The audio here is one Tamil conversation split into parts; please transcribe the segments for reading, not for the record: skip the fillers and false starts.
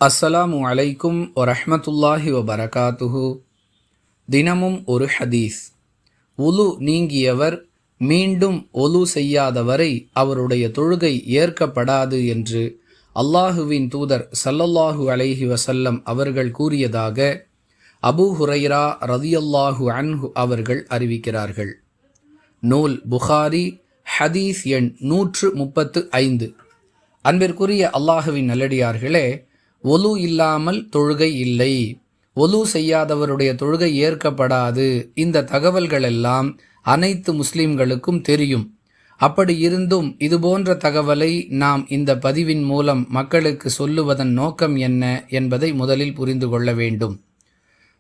அஸ்ஸலாமு அலைக்கும் வரஹ்மத்துல்லாஹி வபரகாத்துஹு. தினமும் ஒரு ஹதீஸ். உலு நீங்கியவர் மீண்டும் ஒலு செய்யாதவரை அவருடைய தொழுகை ஏற்கப்படாது என்று அல்லாஹுவின் தூதர் ஸல்லல்லாஹு அலைஹி வஸல்லம் அவர்கள் கூறியதாக அபூ ஹுரைரா ரதியல்லாஹு அன்ஹு அவர்கள் அறிவிக்கிறார்கள். நூல் புகாரி, ஹதீஸ் எண் 135. அன்பிற்குரிய அல்லாஹுவின் நல்லடியார்களே, ஒலு இல்லாமல் தொழுகை இல்லை, ஒலு செய்யாதவருடைய தொழுகை ஏற்கப்படாது, இந்த தகவல்கள் எல்லாம் அனைத்து முஸ்லிம்களுக்கும் தெரியும். அப்படி இருந்தும் இதுபோன்ற தகவலை நாம் இந்த பதிவின் மூலம் மக்களுக்கு சொல்லுவதன் நோக்கம் என்ன என்பதை முதலில் புரிந்து கொள்ள வேண்டும்.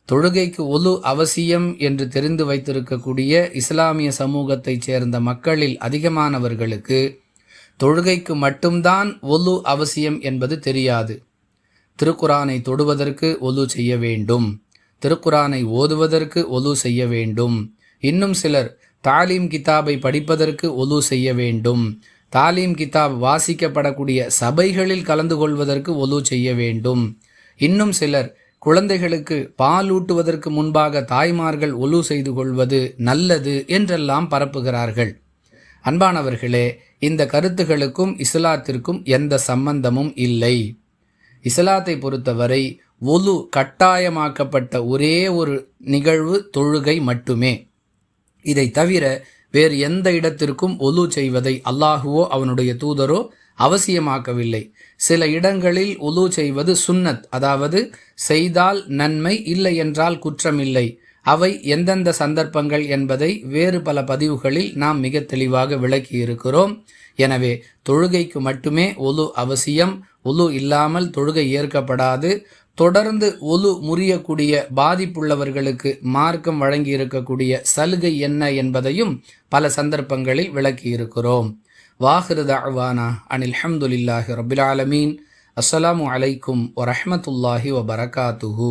தொழுகைக்கு ஒலு அவசியம் என்று தெரிந்து வைத்திருக்கக்கூடிய இஸ்லாமிய சமூகத்தைச் சேர்ந்த மக்களில் அதிகமானவர்களுக்கு தொழுகைக்கு மட்டும்தான் ஒலு அவசியம் என்பது தெரியாது. திருக்குரானை தொடுவதற்கு ஒலு செய்ய வேண்டும், திருக்குரானை ஓதுவதற்கு ஒலு செய்ய வேண்டும், இன்னும் சிலர் தாலீம் கிதாபை படிப்பதற்கு ஒலு செய்ய வேண்டும், தாலீம் கிதாப் வாசிக்கப்படக்கூடிய சபைகளில் கலந்து கொள்வதற்கு ஒலு செய்ய வேண்டும், இன்னும் சிலர் குழந்தைகளுக்கு பாலூட்டுவதற்கு முன்பாக தாய்மார்கள் ஒலு செய்து கொள்வது நல்லது என்றெல்லாம் பரப்புகிறார்கள். அன்பானவர்களே, இந்த கருத்துகளுக்கும் இஸ்லாத்திற்கும் எந்த சம்பந்தமும் இல்லை. இஸ்லாத்தை பொறுத்தவரை ஒலு கட்டாயமாக்கப்பட்ட ஒரே ஒரு நிகழ்வு தொழுகை மட்டுமே. இதை தவிர வேறு எந்த இடத்திற்கும் ஒலு செய்வதை அல்லாஹுவோ அவனுடைய தூதரோ அவசியமாக்கவில்லை. சில இடங்களில் ஒலு செய்வது சுன்னத், அதாவது செய்தால் நன்மை, இல்லை என்றால் குற்றமில்லை. அவை எந்தெந்த சந்தர்ப்பங்கள் என்பதை வேறு பல பதிவுகளில் நாம் மிக தெளிவாக விளக்கி இருக்கிறோம். எனவே தொழுகைக்கு மட்டுமே ஒலு அவசியம், ஒலு இல்லாமல் தொழுகை ஏற்கப்படாது. தொடர்ந்து ஒலு முறியக்கூடிய பாதிப்புள்ளவர்களுக்கு மார்க்கம் வழங்கி இருக்கக்கூடிய சலுகை என்ன என்பதையும் பல சந்தர்ப்பங்களில் விளக்கி இருக்கிறோம். வாஹிரு தஅவானா அனில் ஹம்துலில்லாஹி ரப்பில் ஆலமீன். அஸ்ஸலாமு அலைக்கும் வரஹ்மத்துல்லாஹி வபரகாத்துஹு.